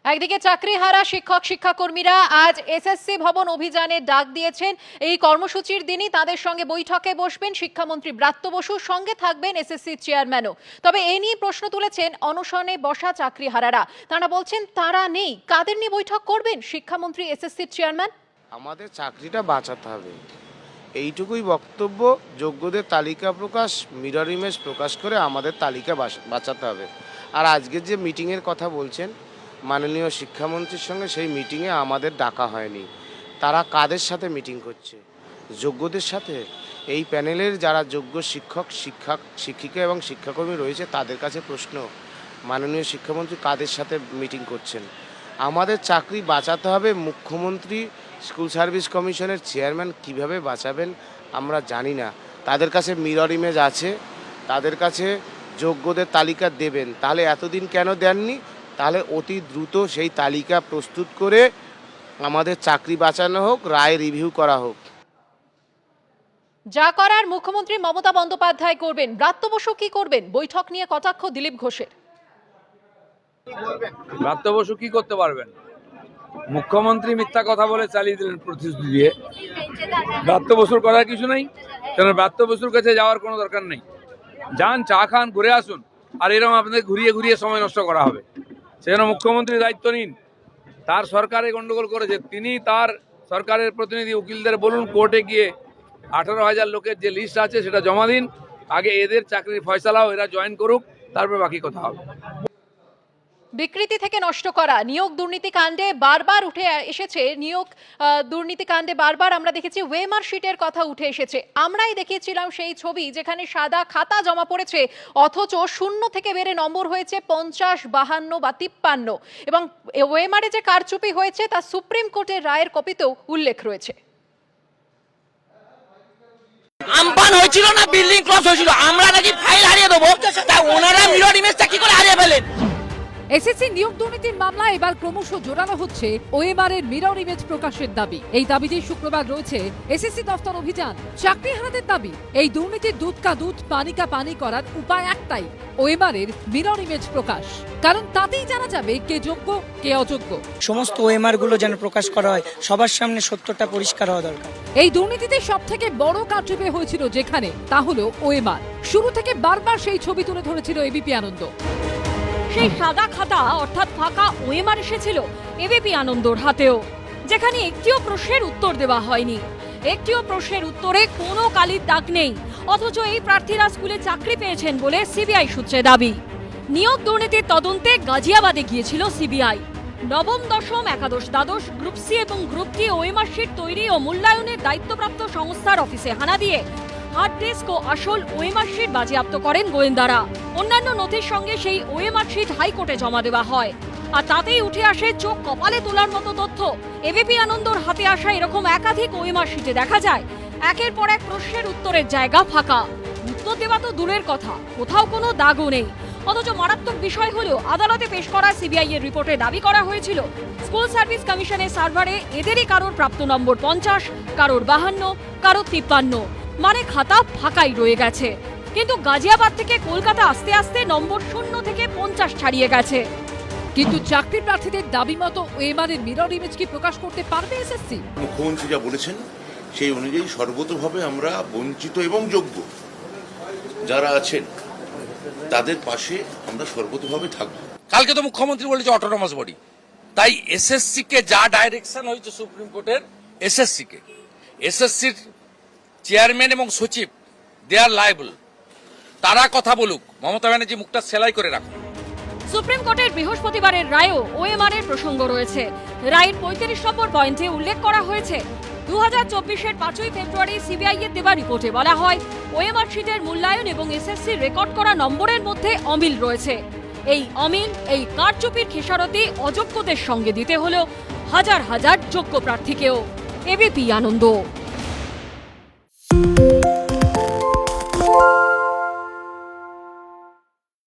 একদিকে চাকরিহারা শিক্ষক শিক্ষাকর্মীরা আজ এসএসসি ভবন অভিযানে ডাক দিয়েছেন। এই কর্মসূচির দিনই তাদের সঙ্গে বৈঠকে বসবেন শিক্ষামন্ত্রী ব্রাত্য বসু, সঙ্গে থাকবেন এসএসসি চেয়ারম্যানও। তবে এ নিয়ে প্রশ্ন তুলেছেন অনশনে বসা চাকরিহারারা। তারা বলছেন তারা নেই, কাদের নিয়ে বৈঠক করবেন শিক্ষামন্ত্রী এসএসসির চেয়ারম্যান? আমাদের চাকরিটা বাঁচাতে হবে, এইটুকুই বক্তব্য। যোগ্যদের তালিকা প্রকাশ, মিরর ইমেজ প্রকাশ করে আমাদের তালিকা বাঁচাতে হবে। আর আজকের যে মিটিংয়ের কথা বলছেন মাননীয় শিক্ষামন্ত্রীর সঙ্গে, সেই মিটিংয়ে আমাদের ডাকা হয়নি। তারা কাদের সাথে মিটিং করছে? যোগ্যদের সাথে। এই প্যানেলের যারা যোগ্য শিক্ষিকা এবং শিক্ষাকর্মী রয়েছে তাদের কাছে প্রশ্ন, মাননীয় শিক্ষামন্ত্রী কাদের সাথে মিটিং করছেন? আমাদের চাকরি বাঁচাতে হবে। মুখ্যমন্ত্রী স্কুল সার্ভিস কমিশনের চেয়ারম্যান কিভাবে বাঁচাবেন আমরা জানি না। তাদের কাছে মিরর ইমেজ আছে, তাদের কাছে যোগ্যদের তালিকা দেবেন। তাহলে এতদিন কেন দেননি? তাহলে অতি দ্রুত সেই তালিকা প্রস্তুত করে আমাদের চাকরি বাঁচানো হোক, রায় রিভিউ করা হোক। যা করার মুখ্যমন্ত্রী মমতা বন্দ্যোপাধ্যায় করবেন, ব্রাত্য বসু কি করবেন? বৈঠক নিয়ে কটাক্ষ দিলীপ ঘোষের। ব্রাত্য বসু কি করতে পারবেন? মুখ্যমন্ত্রী মিথ্যা কথা বলে চালিয়ে দিলেন প্রতিশ্রুতি দিয়ে। ব্রাত্য বসুর করার কিছু নেই, কেন ব্রাত্য বসুর কাছে যাওয়ার কোনো দরকার নেই। যান, চা খান, ঘুরে আসুন, আর এরকম আপনাদের ঘুরিয়ে ঘুরিয়ে সময় নষ্ট করা হবে। সেজন্য মুখ্যমন্ত্রী দায়িত্ব নিন। তার সরকারে গন্ডগোল করেছে, তিনি তার সরকারের প্রতিনিধি উকিলদের বলুন কোর্টে গিয়ে 18,000 লোকের যে লিস্ট আছে সেটা জমা দিন। আগে এদের চাকরির ফয়সালাও, এরা জয়েন করুক, তারপর বাকি কথা হবে। বিকৃতি থেকে নষ্ট করা নিয়োগ দুর্নীতি কাণ্ডে বারবার উঠে এসেছে। নিয়োগ দুর্নীতি কাণ্ডে বারবার আমরা দেখেছি ওয়েমার শিটের কথা উঠে এসেছে। আমরাই দেখিয়েছিলাম সেই ছবি যেখানে সাদা খাতা জমা পড়েছে, অথচ 0 থেকে বেড়ে নম্বর হয়েছে 50, 52 বা 53। এবং ওয়েমারে যে কারচুপি হয়েছে তা সুপ্রিম কোর্টের রায়ের কপিতেও উল্লেখ রয়েছে। আমপান হয়েছিল না, বিল্ডিং ক্রস হয়েছিল, আমরা নাকি ফাইল হারিয়ে দেবো, তা ওনারা মিরর ইমেজটা কি করে হারিয়ে ফেলেন? এসএসসি নিয়োগ দুর্নীতির মামলায় এবার ক্রমশ জোরালো হচ্ছে ওএমআরের মিরর ইমেজ প্রকাশের দাবি। এই দাবিতেই শুক্রবার রয়েছে এসএসসি দফতর অভিযান। চাকরিহারাদের দাবি, এই দুর্নীতির দুধ কা দুধ পানি কা পানি করার উপায় একটাই, ওএমআরের মিরর ইমেজ প্রকাশ। কারণ তাতেই জানা যাবে কে যোগ্য কে অযোগ্য। সমস্ত ওএমআর গুলো যেন প্রকাশ করা হয়, সবার সামনে সত্যটা পরিষ্কার হওয়া দরকার। এই দুর্নীতিতে সব থেকে বড় কারচুপি হয়েছিল যেখানে, তা হলো ওএমআর। শুরু থেকে বারবার সেই ছবি তুলে ধরেছিল এবিপি আনন্দ। সেই সাদা খাতা অর্থাৎ ফাঁকা ওএমআর এসেছিল এবিপি আনন্দর হাতেও, যেখানে একটিও প্রশ্নের উত্তর দেওয়া হয়নি। একটিও প্রশ্নের উত্তরে কোনো কালির দাগ নেই, অথচ এই প্রার্থীরা স্কুলে চাকরি পেয়েছেন বলে সিবিআই সূত্রে দাবি। নিয়োগ দুর্নীতির তদন্তে গাজিয়াবাদে গিয়েছিল সিবিআই। নবম, দশম, একাদশ, দ্বাদশ, গ্রুপ সি এবং গ্রুপ ডি ওএমআর শিট তৈরি ও মূল্যায়নের দায়িত্বপ্রাপ্ত সংস্থার অফিসে হানা দিয়ে হার্ড ডিস্ক ও আসল ওএমআর শিট বাজেয়াপ্ত করেন গোয়েন্দারা। অন্যান্য নথির সঙ্গে সেই ওএমআর শিট হাইকোর্টে জমা দেওয়া হয়। আর তাতেই উঠে আসে চোখ কপালে তোলার মতো তথ্য। এবিপি আনন্দর হাতে আসা এরকম একাধিক ওএমআর শিটে দেখা যায় একের পর এক প্রশ্নের উত্তরের জায়গা ফাঁকা। উত্তর দেওয়া তো দূরের কথা, কোথাও কোনো দাগও নেই। অথচ মারাত্মক বিষয় হলো, আদালতে পেশ করা সিবিআই এর রিপোর্টে দাবি করা হয়েছিল স্কুল সার্ভিস কমিশনের সার্ভারে এদেরই কারোর প্রাপ্ত নম্বর 50, কারোর 52, কারোর 53, মানে খাতা ফাঁকাই রয়ে গেছে। কিন্তু গাজিয়াবাদ থেকে কলকাতা আসতে আসতে নম্বর 0 থেকে 50 ছাড়িয়ে গেছে। কিন্তু চাকরি প্রার্থীদের দাবি মতো ওএমআরের মিরর ইমেজ কি প্রকাশ করতে পারবে এসএসসি? মুখ্যমন্ত্রী যা বলেছেন সেই অনুযায়ী সর্বতোভাবে আমরা বঞ্চিত এবং যোগ্য যারা আছেন তাদের পাশে আমরা সর্বতোভাবে থাকবো। কালকে তো মুখ্যমন্ত্রী বলেছে অটোনমাস বডি, তাই এসএসসি কে যা ডাইরেকশন হয়েছে সুপ্রিম কোর্টের, এসএসসির চেয়ারম্যান এবং সচিব দে আর লায়েবল। তারা কথা বলুক, মমতা ব্যানার্জি মুখটা সেলাই করে রাখুন। সুপ্রিম কোর্টের বৃহস্পতিবারের রায়েও ওএমআর এর প্রসঙ্গ রয়েছে। রায়ের 35 নম্বর পয়েন্টে উল্লেখ করা হয়েছে 2024-এর 5ই ফেব্রুয়ারি সিবিআই এর দেওয়া রিপোর্টে বলা হয় ওএমআর শিটের মূল্যায়ন এবং এসএসসির রেকর্ড করা নম্বরের মধ্যে অমিল রয়েছে। এই অমিল, এই কারচুপির খেসারতি অযোগ্যদের সঙ্গে দিতে হলো হাজার হাজার যোগ্য প্রার্থীকেও। এবিপি আনন্দ।